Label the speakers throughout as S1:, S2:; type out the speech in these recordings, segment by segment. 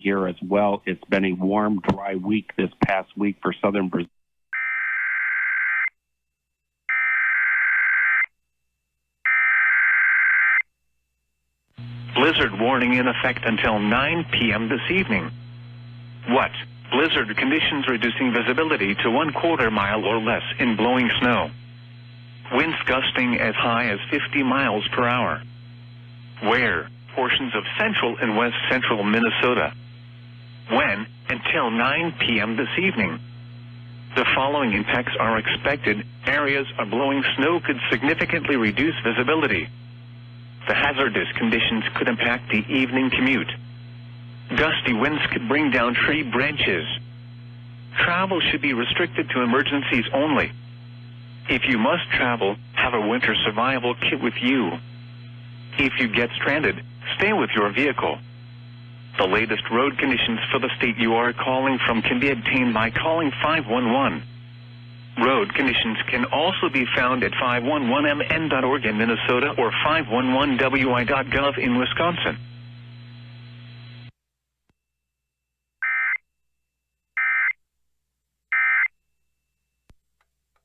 S1: here as well. It's been a warm, dry week this past week for southern Brazil.
S2: Blizzard warning in effect until 9 p.m. this evening. What? Blizzard conditions reducing visibility to 1/4 mile or less in blowing snow. Winds gusting as high as 50 miles per hour. Where? Portions of central and west central Minnesota. When? Until 9 p.m. this evening. The following impacts are expected. Areas of blowing snow could significantly reduce visibility. The hazardous conditions could impact the evening commute. Gusty winds could bring down tree branches. Travel should be restricted to emergencies only. If you must travel, have a winter survival kit with you. If you get stranded, stay with your vehicle. The latest road conditions for the state you are calling from can be obtained by calling 511. Road conditions can also be found at 511mn.org in Minnesota or 511wi.gov in Wisconsin.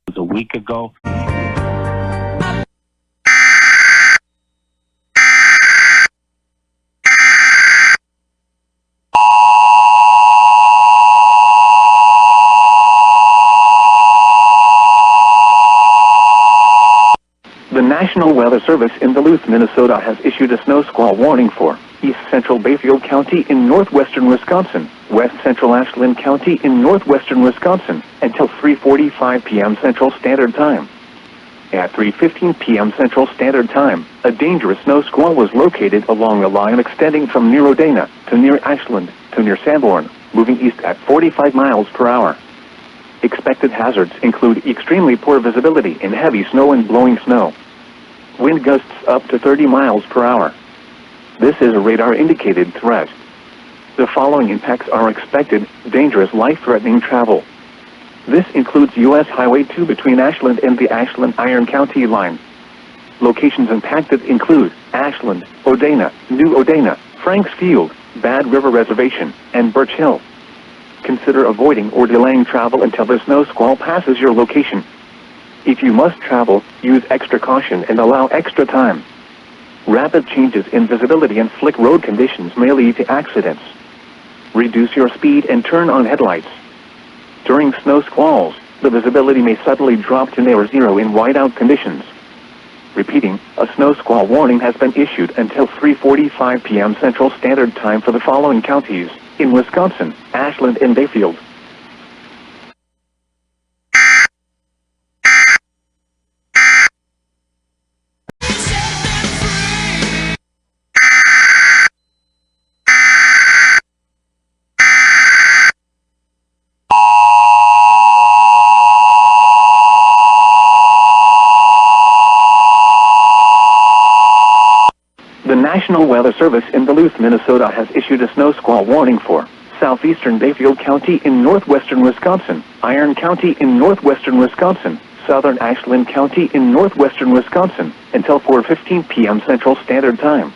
S1: It was a week ago.
S3: The National Weather Service in Duluth, Minnesota has issued a snow squall warning for east central Bayfield County in northwestern Wisconsin, west central Ashland County in northwestern Wisconsin, until 3:45 p.m. Central Standard Time. At 3:15 p.m. Central Standard Time, a dangerous snow squall was located along a line extending from near Odena to near Ashland to near Sanborn, moving east at 45 miles per hour. Expected hazards include extremely poor visibility in heavy snow and blowing snow. Wind gusts up to 30 miles per hour. This is a radar-indicated threat. The following impacts are expected: dangerous, life-threatening travel. This includes U.S. Highway 2 between Ashland and the Ashland-Iron County line. Locations impacted include Ashland, Odena, New Odena, Franks Field, Bad River Reservation, and Birch Hill. Consider avoiding or delaying travel until the snow squall passes your location. If you must travel, use extra caution and allow extra time. Rapid changes in visibility and slick road conditions may lead to accidents. Reduce your speed and turn on headlights. During snow squalls, the visibility may suddenly drop to near zero in whiteout conditions. Repeating, a snow squall warning has been issued until 3:45 p.m. Central Standard Time for the following counties in Wisconsin: Ashland and Bayfield. The National Weather Service in Duluth, Minnesota has issued a snow squall warning for southeastern Bayfield County in northwestern Wisconsin, Iron County in northwestern Wisconsin, southern Ashland County in northwestern Wisconsin, until 4:15 p.m. Central Standard Time.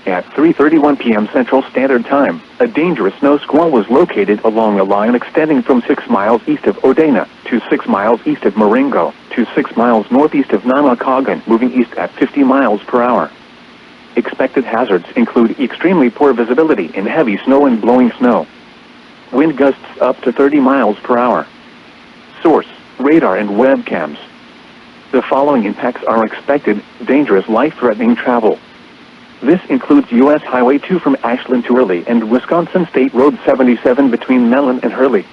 S3: At 3:31 p.m. Central Standard Time, a dangerous snow squall was located along a line extending from 6 miles east of Odena to 6 miles east of Marengo to 6 miles northeast of Namakagon, moving east at 50 miles per hour. Expected hazards include extremely poor visibility in heavy snow and blowing snow. Wind gusts up to 30 miles per hour. Source: radar and webcams. The following impacts are expected: dangerous, life-threatening travel. This includes U.S. Highway 2 from Ashland to Hurley and Wisconsin State Road 77 between Mellon and Hurley.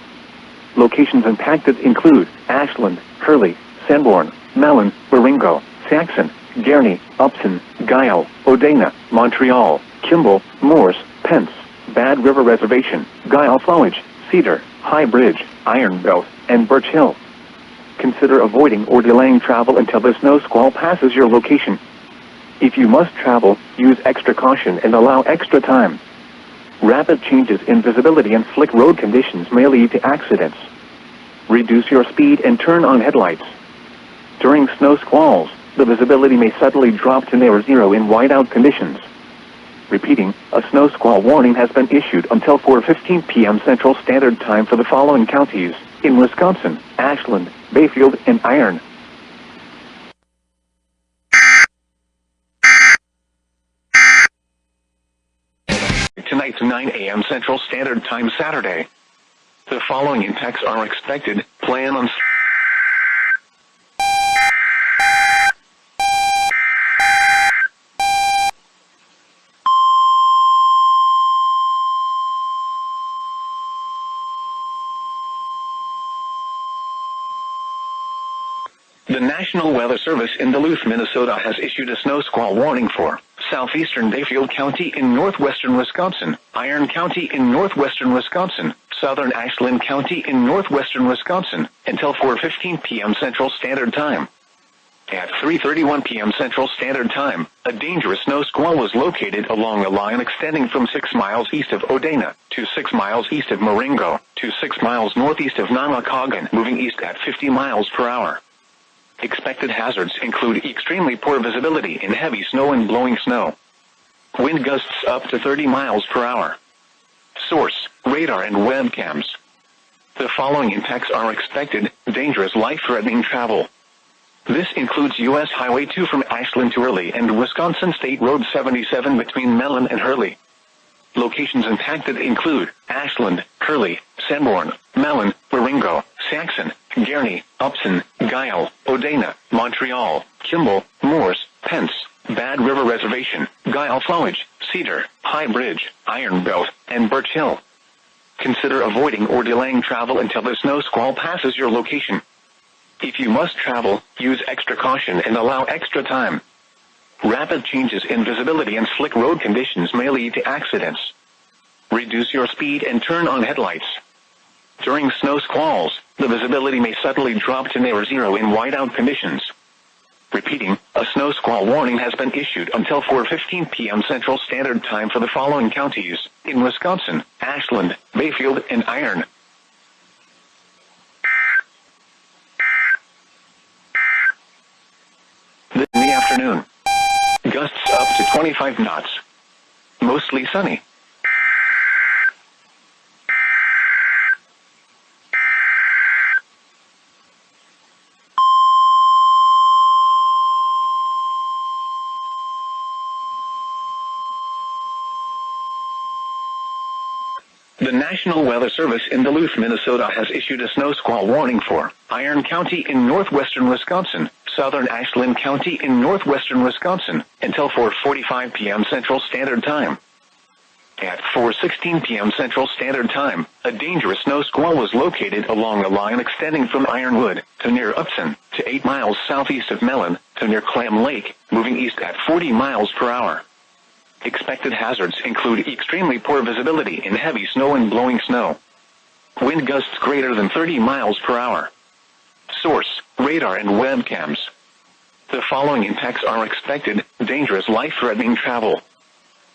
S3: Locations impacted include Ashland, Hurley, Sanborn, Mellon, Marengo, Saxon, Guerny, Upson, Guile, Odena, Montreal, Kimball, Morse, Pence, Bad River Reservation, Guile Flowage, Cedar, High Bridge, Iron Belt, and Birch Hill. Consider avoiding or delaying travel until the snow squall passes your location. If you must travel, use extra caution and allow extra time. Rapid changes in visibility and slick road conditions may lead to accidents. Reduce your speed and turn on headlights. During snow squalls, the visibility may suddenly drop to near zero in whiteout conditions. Repeating, a snow squall warning has been issued until 4:15 p.m. Central Standard Time for the following counties in Wisconsin: Ashland, Bayfield, and Iron.
S2: Tonight's 9 a.m. Central Standard Time Saturday. The following impacts are expected. Plan on... The National Weather Service in Duluth, Minnesota has issued a snow squall warning for southeastern Bayfield County in northwestern Wisconsin, Iron County in northwestern Wisconsin, southern Ashland County in northwestern Wisconsin, until 4:15 p.m. Central Standard Time. At 3:31 p.m. Central Standard Time, a dangerous snow squall was located along a line extending from 6 miles east of Odena to 6 miles east of Marengo to 6 miles northeast of Namakogan, moving east at 50 miles per hour. Expected hazards include extremely poor visibility in heavy snow and blowing snow. Wind gusts up to 30 miles per hour. Source: radar and webcams. The following impacts are expected: dangerous, life-threatening travel. This includes U.S. Highway 2 from Ashland to Hurley and Wisconsin State Road 77 between Mellon and Hurley. Locations impacted include Ashland, Hurley, Sanborn, Mellon, Marengo, Saxon, Guerny, Upson, Guile, Odena, Montreal, Kimball, Morse, Pence, Bad River Reservation, Guile Flowage, Cedar, High Bridge, Iron Belt, and Birch Hill. Consider avoiding or delaying travel until the snow squall passes your location. If you must travel, use extra caution and allow extra time. Rapid changes in visibility and slick road conditions may lead to accidents. Reduce your speed and turn on headlights. During snow squalls, the visibility may suddenly drop to near zero in whiteout conditions. Repeating, a snow squall warning has been issued until 4:15 p.m. Central Standard Time for the following counties in Wisconsin: Ashland, Bayfield, and Iron. In the afternoon. Gusts up to 25 knots. Mostly sunny. The National Weather Service in Duluth, Minnesota has issued a snow squall warning for Iron County in northwestern Wisconsin, southern Ashland County in northwestern Wisconsin, until 4:45 p.m. Central Standard Time. At 4:16 p.m. Central Standard Time, a dangerous snow squall was located along a line extending from Ironwood to near Upson to 8 miles southeast of Mellon to near Clam Lake, moving east at 40 miles per hour. Expected hazards include extremely poor visibility in heavy snow and blowing snow. Wind gusts greater than 30 miles per hour. Source: radar and webcams. The following impacts are expected: dangerous, life-threatening travel.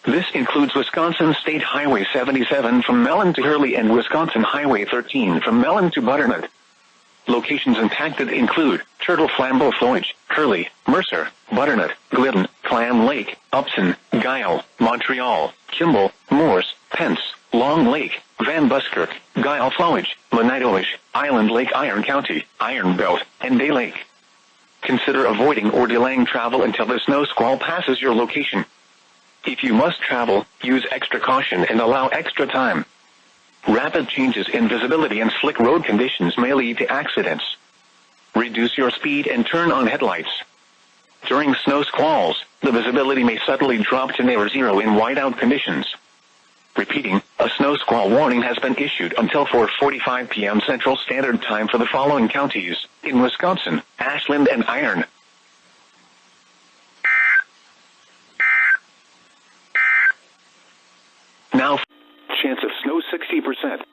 S2: This includes Wisconsin State Highway 77 from Mellon to Hurley and Wisconsin Highway 13 from Mellon to Butternut. Locations impacted include Turtle Flambeau Flowage, Hurley, Mercer, Butternut, Glidden, Clam Lake, Upson, Guile, Montreal, Kimball, Morse, Pence, Long Lake, Van Buskirk, Guile Flowage, Monitowish, Island Lake, Iron County, Iron Belt, and Day Lake. Consider avoiding or delaying travel until the snow squall passes your location. If you must travel, use extra caution and allow extra time. Rapid changes in visibility and slick road conditions may lead to accidents. Reduce your speed and turn on headlights. During snow squalls, the visibility may suddenly drop to near zero in whiteout conditions. Repeating, a snow squall warning has been issued until 4:45 p.m. Central Standard Time for the following counties in Wisconsin: Ashland and Iron. Now, chance of snow 60%.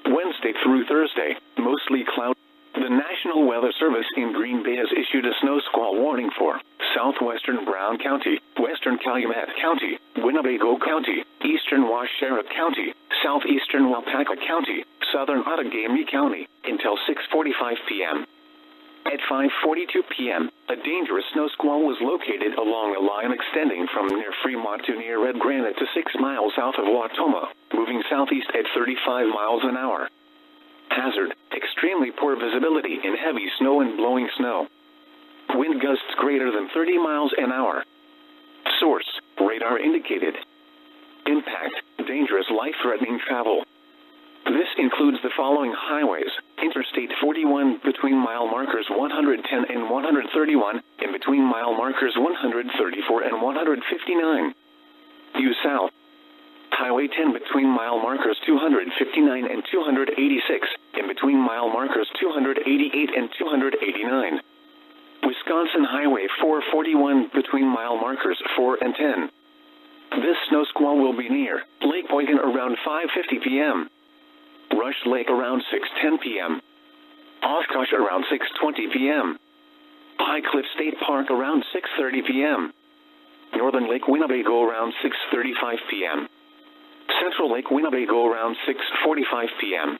S2: Wednesday through Thursday, mostly cloudy. The National Weather Service in Green Bay has issued a snow squall warning for southwestern Brown County, western Calumet County, Winnebago County, eastern Washtenaw County, southeastern Wapaka County, southern Outagamie County, until 6:45 p.m.
S3: At 5:42 p.m., a dangerous snow squall was located along a line extending from near Fremont to near Red Granite to 6 miles south of Wautoma, moving southeast at 35 miles an hour. Hazard: extremely poor visibility in heavy snow and blowing snow. Wind gusts greater than 30 miles an hour. Source: radar indicated. Impact: dangerous, life-threatening travel. This includes the following highways: Interstate 41 between mile markers 110 and 131, in between mile markers 134 and 159. Due south. Highway 10 between mile markers 259 and 286, in between mile markers 288 and 289. Wisconsin Highway 441 between mile markers 4 and 10. This snow squall will be near Lake Boygan around 5:50 p.m. Rush Lake around 6:10 p.m. Oshkosh around 6:20 p.m. Pine Cliff State Park around 6:30 p.m. Northern Lake Winnebago around 6:35 p.m. Central Lake Winnebago around 6:45 p.m.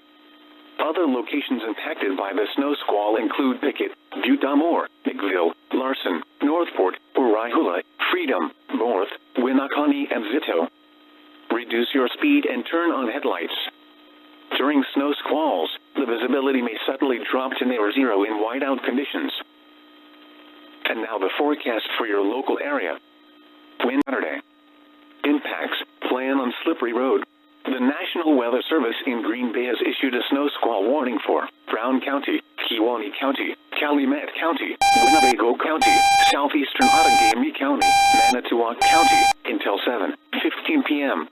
S3: Other locations impacted by the snow squall include Pickett, Butte d'Amour, McVille, Larson, Northport, Orihula, Freedom, North, Winneconne, and Zito. Reduce your speed and turn on headlights. During snow squalls, the visibility may suddenly drop to near zero in whiteout conditions. And now the forecast for your local area. Wind Saturday. Impacts: plan on slippery road. The National Weather Service in Green Bay has issued a snow squall warning for Brown County, Kewaunee County, Calumet County, Winnebago County, southeastern Outagamie County, Manitowoc County, until 7:15 p.m.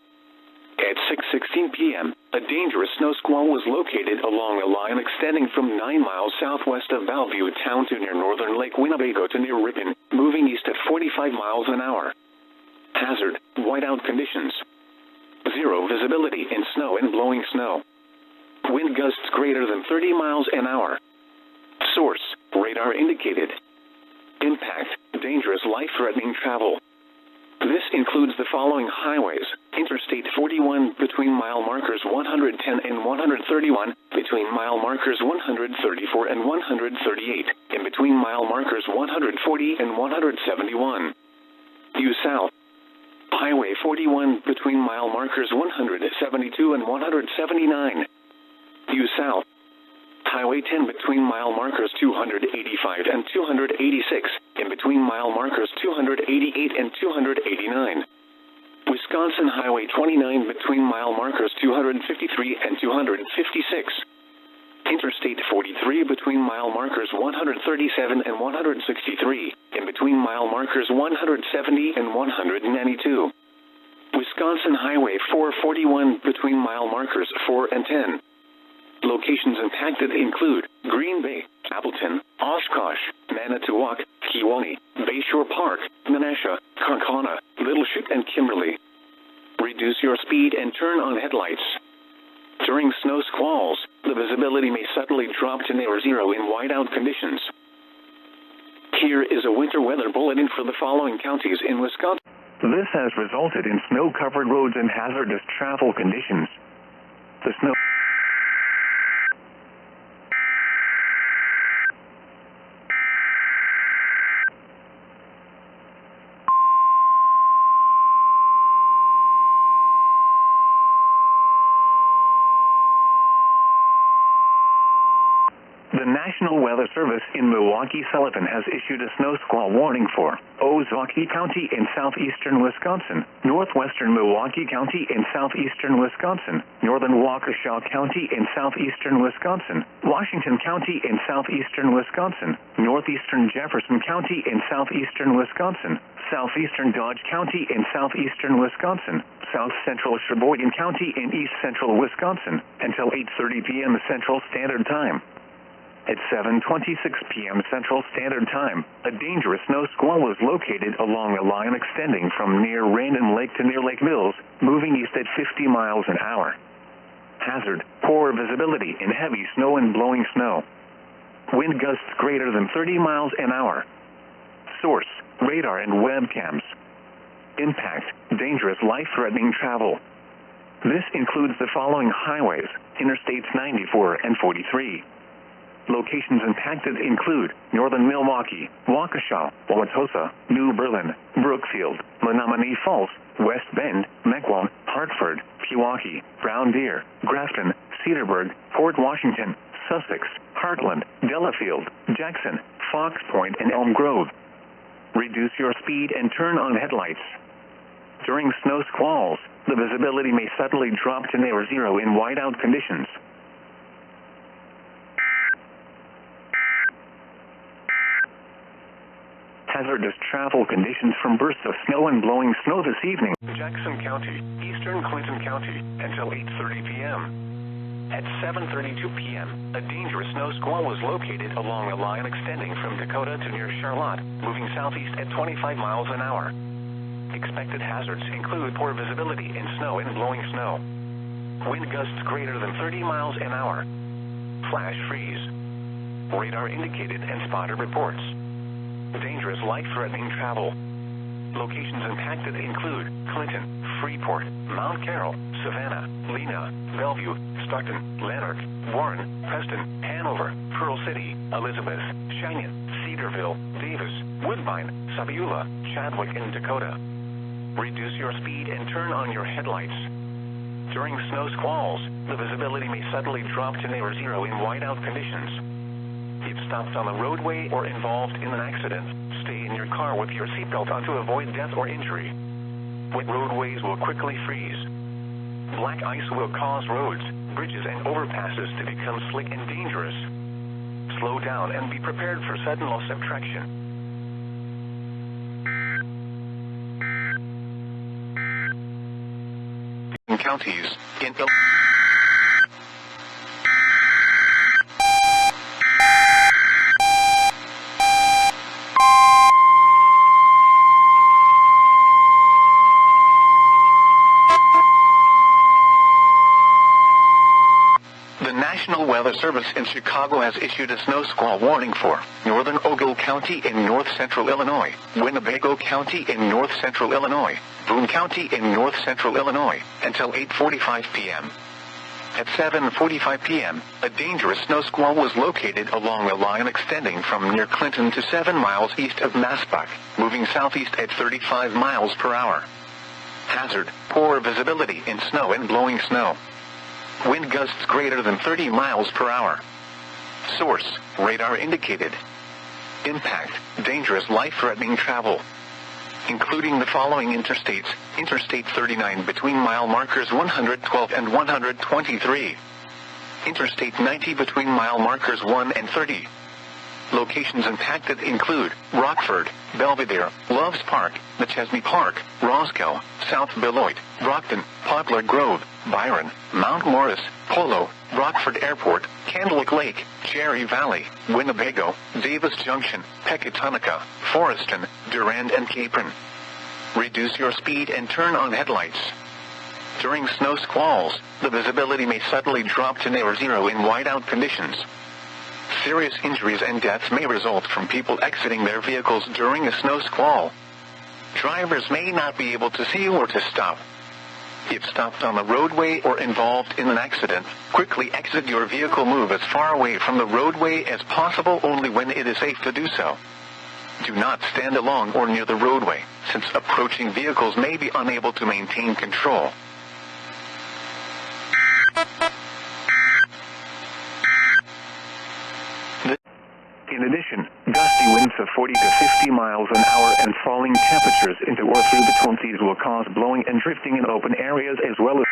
S3: At 6:16 p.m., a dangerous snow squall was located along a line extending from 9 miles southwest of Bellevue Town to near northern Lake Winnebago to near Ripon, moving east at 45 miles an hour. Hazard: whiteout conditions. Zero visibility in snow and blowing snow. Wind gusts greater than 30 miles an hour. Source: radar indicated. Impact: dangerous, life-threatening travel. This includes the following highways: Interstate 41 between mile markers 110 and 131, between mile markers 134 and 138, in between mile markers 140 and 171. Due south. Highway 41 between mile markers 172 and 179. Due south. Highway 10 between mile markers 285 and 286, in between mile markers 288 and 289. Wisconsin Highway 29 between mile markers 253 and 256. Interstate 43 between mile markers 137 and 163, in between mile markers 170 and 192. Wisconsin Highway 441 between mile markers 4 and 10. Locations impacted include Green Bay, Appleton, Oshkosh, Manitowoc, Kewaunee, Bayshore Park, Menasha, Kaukauna, Little Chute, and Kimberly. Reduce your speed and turn on headlights. During snow squalls, the visibility may suddenly drop to near zero in whiteout conditions. Here is a winter weather bulletin for the following counties in Wisconsin.
S2: This has resulted in snow-covered roads and hazardous travel conditions. The snow... The National Weather Service in Milwaukee-Sullivan has issued a snow squall warning for Ozaukee County in southeastern Wisconsin, northwestern Milwaukee County in southeastern Wisconsin, northern Waukesha County in southeastern Wisconsin, Washington County in southeastern Wisconsin, northeastern Jefferson County in southeastern Wisconsin, southeastern Dodge County in southeastern Wisconsin, south central Sheboygan County in east central Wisconsin, until 8:30 p.m. Central Standard Time. At 7:26 p.m. Central Standard Time, a dangerous snow squall was located along a line extending from near Rainin Lake to near Lake Mills, moving east at 50 miles an hour. Hazard: poor visibility in heavy snow and blowing snow. Wind gusts greater than 30 miles an hour. Source: radar and webcams. Impact: dangerous, life-threatening travel. This includes the following highways: Interstates 94 and 43. Locations impacted include northern Milwaukee, Waukesha, Wauwatosa, New Berlin, Brookfield, Menominee Falls, West Bend, Mequon, Hartford, Pewaukee, Brown Deer, Grafton, Cedarburg, Port Washington, Sussex, Heartland, Delafield, Jackson, Fox Point, and Elm Grove. Reduce your speed and turn on headlights. During snow squalls, the visibility may suddenly drop to near zero in whiteout conditions. Hazardous travel conditions from bursts of snow and blowing snow this evening. Jackson County, eastern Clinton County, until 8:30 p.m. At 7:32 p.m., a dangerous snow squall was located along a line extending from Dakota to near Charlotte, moving southeast at 25 miles an hour. Expected hazards include poor visibility in snow and blowing snow, wind gusts greater than 30 miles an hour, flash freeze, radar indicated and spotter reports, dangerous life-threatening travel. Locations impacted include Clinton, Freeport, Mount Carroll, Savannah, Lena, Bellevue, Stockton, Lanark, Warren, Preston, Hanover, Pearl City, Elizabeth, Cheyenne, Cedarville, Davis, Woodbine, Sabiula, Chadwick, and Dakota. Reduce your speed and turn on your headlights. During snow squalls, the visibility may suddenly drop to near zero in whiteout conditions. If stopped on the roadway or involved in an accident, stay in your car with your seatbelt on to avoid death or injury. Wet roadways will quickly freeze. Black ice will cause roads, bridges, and overpasses to become slick and dangerous. Slow down and be prepared for sudden loss of traction. In counties, in The National Weather Service in Chicago has issued a snow squall warning for northern Ogle County in north-central Illinois, Winnebago County in north-central Illinois, Boone County in north-central Illinois, until 8:45 p.m. At 7:45 p.m., a dangerous snow squall was located along a line extending from near Clinton to 7 miles east of Maspach, moving southeast at 35 miles per hour. Hazard: poor visibility in snow and blowing snow. Wind gusts greater than 30 miles per hour. Source: radar indicated. Impact: dangerous life-threatening travel, including the following interstates: Interstate 39 between mile markers 112 and 123. Interstate 90 between mile markers 1 and 30. Locations impacted include Rockford, Belvedere, Loves Park, McChesney Park, Roscoe, South Beloit, Brockton, Poplar Grove, Byron, Mount Morris, Polo, Rockford Airport, Candlewick Lake, Cherry Valley, Winnebago, Davis Junction, Pecatonica, Forreston, Durand, and Capron. Reduce your speed and turn on headlights. During snow squalls, the visibility may suddenly drop to near zero in whiteout conditions. Serious injuries and deaths may result from people exiting their vehicles during a snow squall. Drivers may not be able to see or to stop. If stopped on the roadway or involved in an accident, quickly exit your vehicle. Move as far away from the roadway as possible only when it is safe to do so. Do not stand along or near the roadway, since approaching vehicles may be unable to maintain control. In addition, gusty winds of 40 to 50 miles an hour and falling temperatures into or through the Twin Cities will cause blowing and drifting in open areas as well as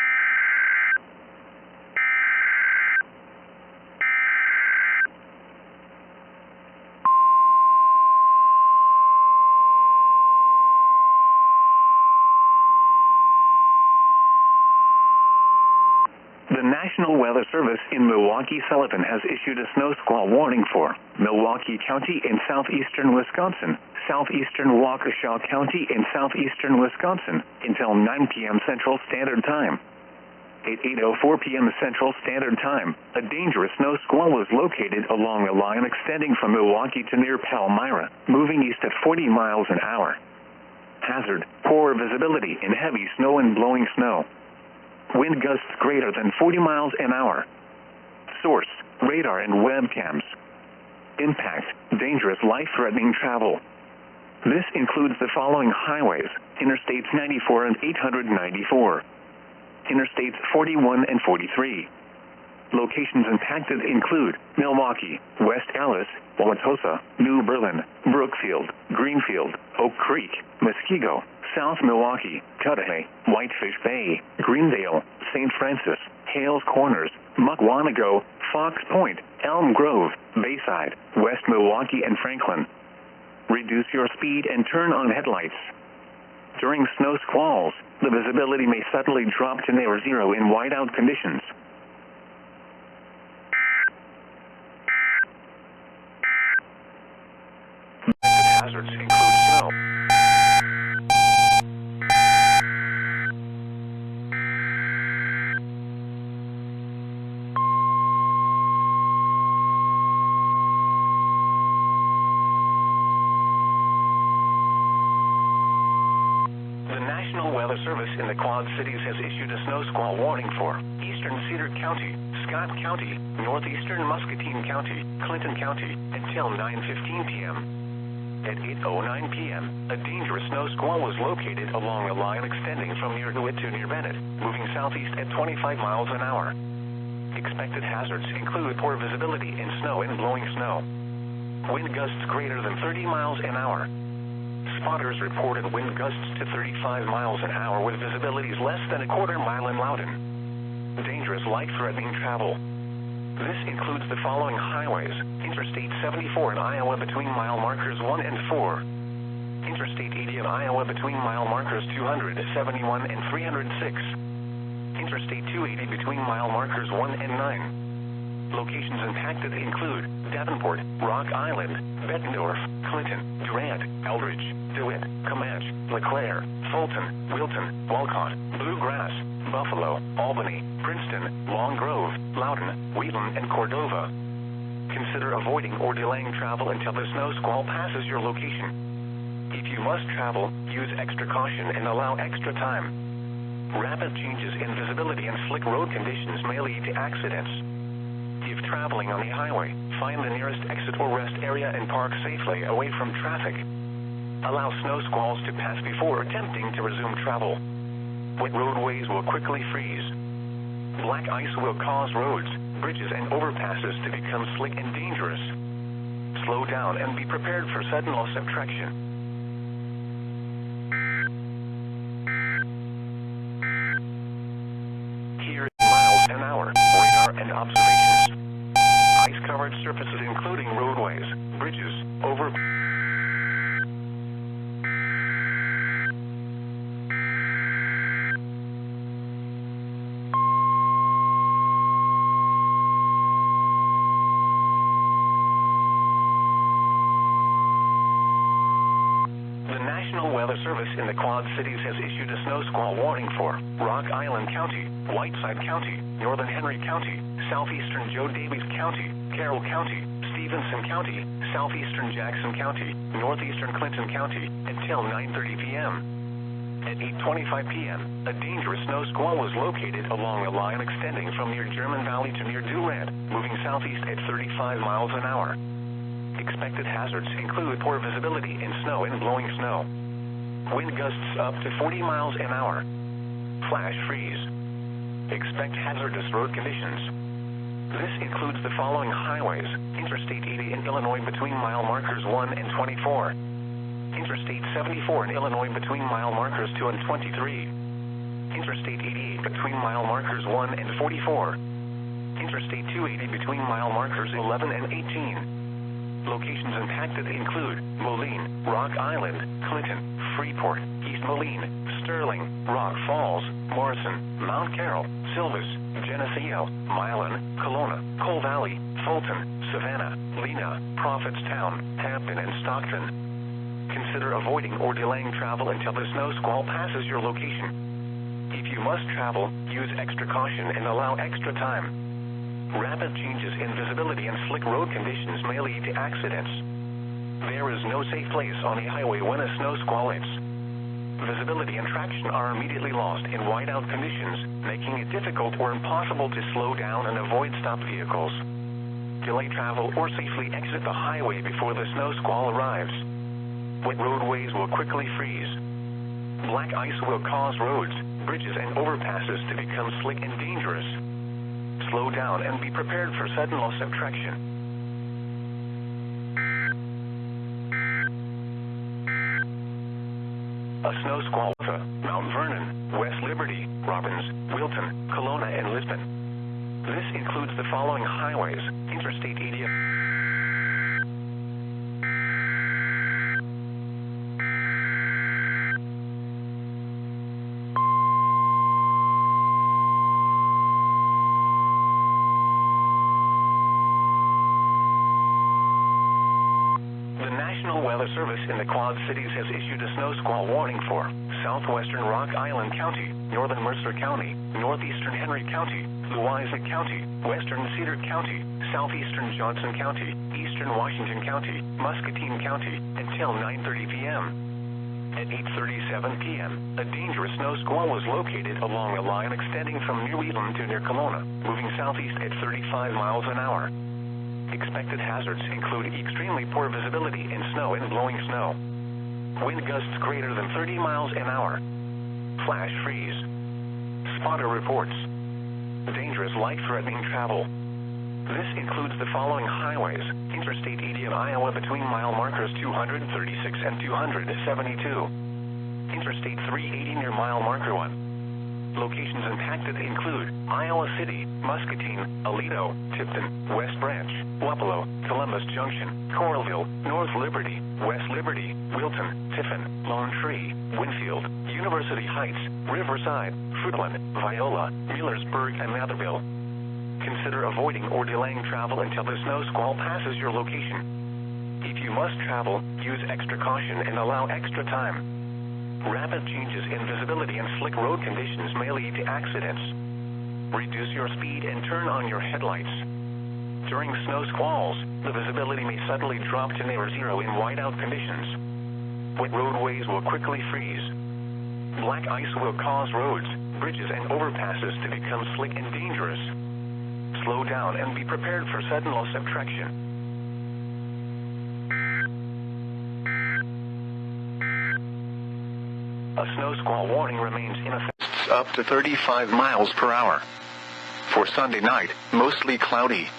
S2: The National Weather Service in Milwaukee-Sullivan has issued a snow squall warning for Milwaukee County in southeastern Wisconsin, southeastern Waukesha County in southeastern Wisconsin, until 9 p.m. Central Standard Time. At 8:04 p.m. Central Standard Time, a dangerous snow squall was located along a line extending from Milwaukee to near Palmyra, moving east at 40 miles an hour. Hazard: poor visibility in heavy snow and blowing snow. Wind gusts greater than 40 miles an hour. Source: radar and webcams. impact, dangerous, life-threatening travel. This includes the following highways: Interstates 94 and 894, Interstates 41 and 43. Locations impacted include Milwaukee, West Allis, Wauwatosa, New Berlin, Brookfield, Greenfield, Oak Creek, Muskego, South Milwaukee, Cudahy, Whitefish Bay, Greendale, St. Francis, Hales Corners, Mukwonago, Fox Point, Elm Grove, Bayside, West Milwaukee, and Franklin. Reduce your speed and turn on headlights. During snow squalls, the visibility may suddenly drop to near zero in whiteout conditions. Hazards include snow. The National Weather Service in the Quad Cities has issued a snow squall warning for eastern Cedar County, Scott County, northeastern Muscatine County, Clinton County, until 9:15 p.m. At 8:09 p.m., a dangerous snow squall was located along a line extending from near DeWitt to near Bennett, moving southeast at 25 miles an hour. Expected hazards include poor visibility in snow and blowing snow. Wind gusts greater than 30 miles an hour. Spotters reported wind gusts to 35 miles an hour with visibilities less than a quarter mile in Loudon. Dangerous, life-threatening travel. This includes the following highways: Interstate 74 in Iowa between mile markers 1 and 4. Interstate 80 in Iowa between mile markers 271 and 306. Interstate 280 between mile markers 1 and 9. Locations impacted include Davenport, Rock Island, Bettendorf, Clinton, Durant, Eldridge, DeWitt, Comanche, LeClaire, Fulton, Wilton, Walcott, Bluegrass, Buffalo, Albany, Princeton, Long Grove, Loudon, Wheaton, and Cordova. Consider avoiding or delaying travel until the snow squall passes your location. If you must travel, use extra caution and allow extra time. Rapid changes in visibility and slick road conditions may lead to accidents. If traveling on the highway, find the nearest exit or rest area and park safely away from traffic. Allow snow squalls to pass before attempting to resume travel. Wet roadways will quickly freeze. Black ice will cause roads, bridges, and overpasses to become slick and dangerous. Slow down and be prepared for sudden loss of traction. Here, miles an hour, radar and observations. Ice-covered surfaces including roadways, bridges, The National Weather Service in the Quad Cities has issued a snow squall warning for Rock Island County, Whiteside County, Northern Henry County, Southeastern Joe Davies County, Carroll County, Stevenson County, Southeastern Jackson County, Northeastern Clinton County, until 9:30 p.m. At 8:25 p.m., a dangerous snow squall was located along a line extending from near German Valley to near Durant, moving southeast at 35 miles an hour. Expected hazards include poor visibility in snow and blowing snow. Wind gusts up to 40 miles an hour. Flash freeze. Expect hazardous road conditions. This includes the following highways: Interstate 80 in Illinois between mile markers 1 and 24. Interstate 74 in Illinois between mile markers 2 and 23. Interstate 88 between mile markers 1 and 44. Interstate 280 between mile markers 11 and 18. Locations impacted include Moline, Rock Island, Clinton, Freeport, East Moline, Sterling, Rock Falls, Morrison, Mount Carroll, Silvis, Geneseo, Milan, Kelowna, Coal Valley, Fulton, Savannah, Lena, Prophetstown, Hampton, and Stockton. Consider avoiding or delaying travel until the snow squall passes your location. If you must travel, use extra caution and allow extra time. Rapid changes in visibility and slick road conditions may lead to accidents. There is no safe place on the highway when a snow squall hits. Visibility and traction are immediately lost in whiteout conditions, making it difficult or impossible to slow down and avoid stopped vehicles. delay travel, or safely exit the highway before the snow squall arrives. Wet roadways will quickly freeze. Black ice will cause roads, bridges, and overpasses to become slick and dangerous. Slow down and be prepared for sudden loss of traction. A snow squall over Mount Vernon, West Liberty, Robbins, Wilton, Kelowna, and Lisbon. This includes the following highways: Interstate 80. The National Weather Service in the Quad Cities has issued a snow squall warning for southwestern Rock Island County, northern Mercer County, northeastern Henry County, Louisa County, western Cedar County, southeastern Johnson County, eastern Washington County, Muscatine County, until 9:30 p.m. At 8:37 p.m., a dangerous snow squall was located along a line extending from near Whelan to near Kelowna, moving southeast at 35 miles an hour. Expected hazards include extremely poor visibility in snow and blowing snow, wind gusts greater than 30 miles an hour, flash freeze, spotter reports, dangerous life-threatening travel. This includes the following highways: Interstate 80 in Iowa between mile markers 236 and 272, Interstate 380 near mile marker 1. Locations impacted include Iowa City, Muscatine, Aledo, Tipton, West Branch, Wapello, Columbus Junction, Coralville, North Liberty, West Liberty, Wilton, Tiffin, Lone Tree, Winfield, University Heights, Riverside, Fruitland, Viola, Millersburg, and Matherville. Consider avoiding or delaying travel until the snow squall passes your location. If you must travel, use extra caution and allow extra time. Rapid changes in visibility and slick road conditions may lead to accidents. Reduce your speed and turn on your headlights. During snow squalls, the visibility may suddenly drop to near zero in whiteout conditions. Wet roadways will quickly freeze. Black ice will cause roads, bridges, and overpasses to become slick and dangerous. Slow down and be prepared for sudden loss of traction. A snow squall warning remains in effect up to 35 miles per hour. For Sunday night, mostly cloudy.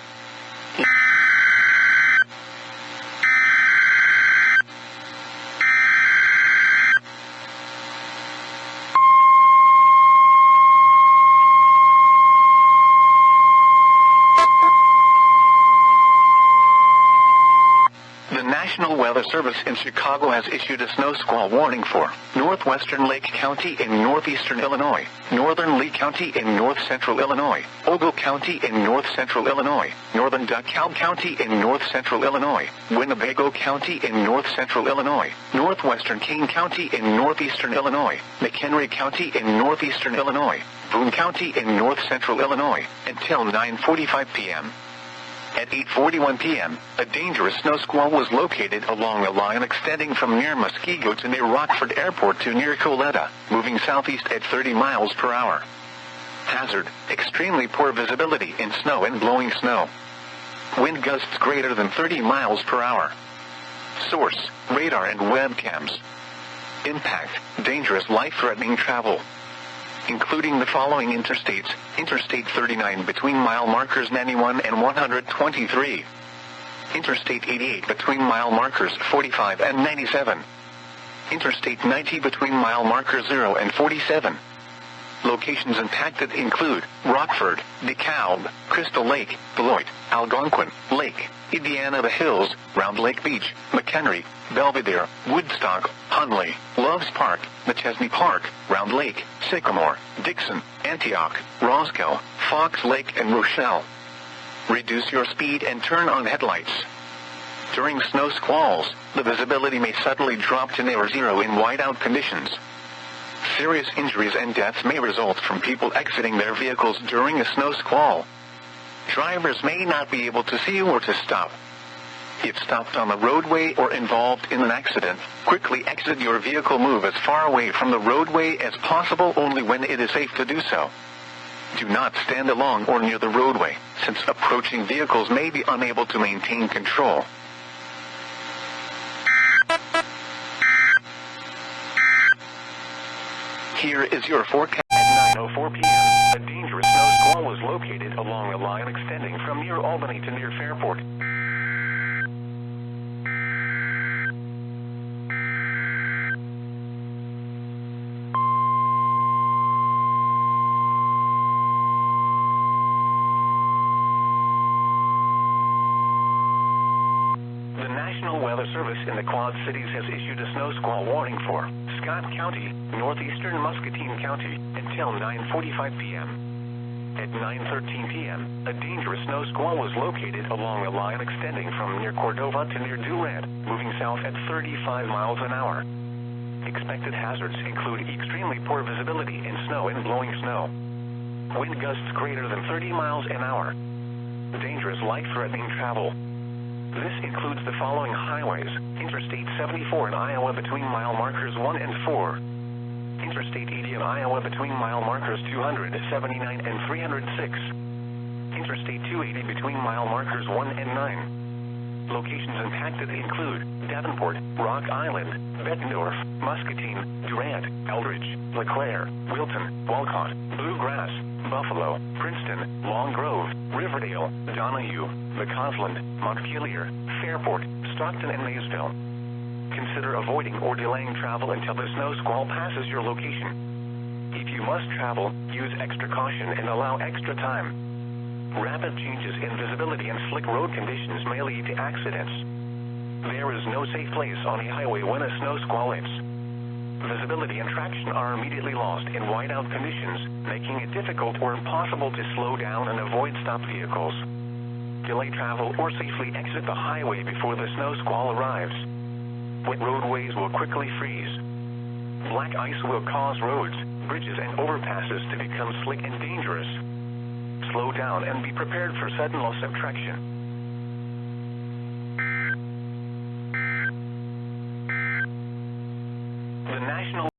S2: The National Weather Service in Chicago has issued a snow squall warning for northwestern Lake County in northeastern Illinois, northern Lee County in north-central Illinois, Ogle County in north-central Illinois, northern DeKalb County in north-central Illinois, Winnebago County in north-central Illinois, northwestern Kane County in northeastern Illinois, McHenry County in northeastern Illinois, Boone County in north-central Illinois, until 9:45 p.m. At 8:41 p.m., a dangerous snow squall was located along a line extending from near Muskego to near Rockford Airport to near Coletta, moving southeast at 30 miles per hour. Hazard: extremely poor visibility in snow and blowing snow. Wind gusts greater than 30 miles per hour. Source: radar and webcams. Impact: dangerous life-threatening travel, including the following interstates: Interstate 39 between mile markers 91 and 123, Interstate 88 between mile markers 45 and 97, Interstate 90 between mile markers 0 and 47. Locations impacted include Rockford, DeKalb, Crystal Lake, Beloit, Algonquin, Lake, Indiana the Hills, Round Lake Beach, McHenry, Belvedere, Woodstock, Hunley, Loves Park, McChesney Park, Round Lake, Sycamore, Dixon, Antioch, Roscoe, Fox Lake, and Rochelle. Reduce your speed and turn on headlights. During snow squalls, the visibility may suddenly drop to near zero in whiteout conditions. Serious injuries and deaths may result from people exiting their vehicles during a snow squall. Drivers may not be able to see or to stop. If stopped on the roadway or involved in an accident, quickly exit your vehicle. Move as far away from the roadway as possible only when it is safe to do so. Do not stand along or near the roadway, since approaching vehicles may be unable to maintain control. Here is your forecast. At 9:04 p.m., a dangerous snow squall was located along a line extending from near Albany to near Fairport. The National Weather Service in the Quad Cities has issued a snow squall warning for Scott County, northeastern Muscatine County, until 9:45 p.m. At 9:13 p.m., a dangerous snow squall was located along a line extending from near Cordova to near Durant, moving south at 35 miles an hour. Expected hazards include extremely poor visibility in snow and blowing snow, wind gusts greater than 30 miles an hour, dangerous life-threatening travel. This includes the following highways: Interstate 74 in Iowa between mile markers 1 and 4, Interstate 80 in Iowa between mile markers 279 and 306, Interstate 280 between mile markers 1 and 9. Locations impacted include Davenport, Rock Island, Bettendorf, Muscatine, Durant, Eldridge, LeClaire, Wilton, Walcott, Bluegrass, Buffalo, Princeton, Long Grove, Riverdale, Donahue, McCausland, Montpelier, Fairport, Stockton, and Maysville. Consider avoiding or delaying travel until the snow squall passes your location. If you must travel, use extra caution and allow extra time. Rapid changes in visibility and slick road conditions may lead to accidents. There is no safe place on a highway when a snow squall hits. Visibility and traction are immediately lost in whiteout conditions, making it difficult or impossible to slow down and avoid stopped vehicles. Delay travel or safely exit the highway before the snow squall arrives. Wet roadways will quickly freeze. Black ice will cause roads, bridges, and overpasses to become slick and dangerous. Slow down and be prepared for sudden loss of traction.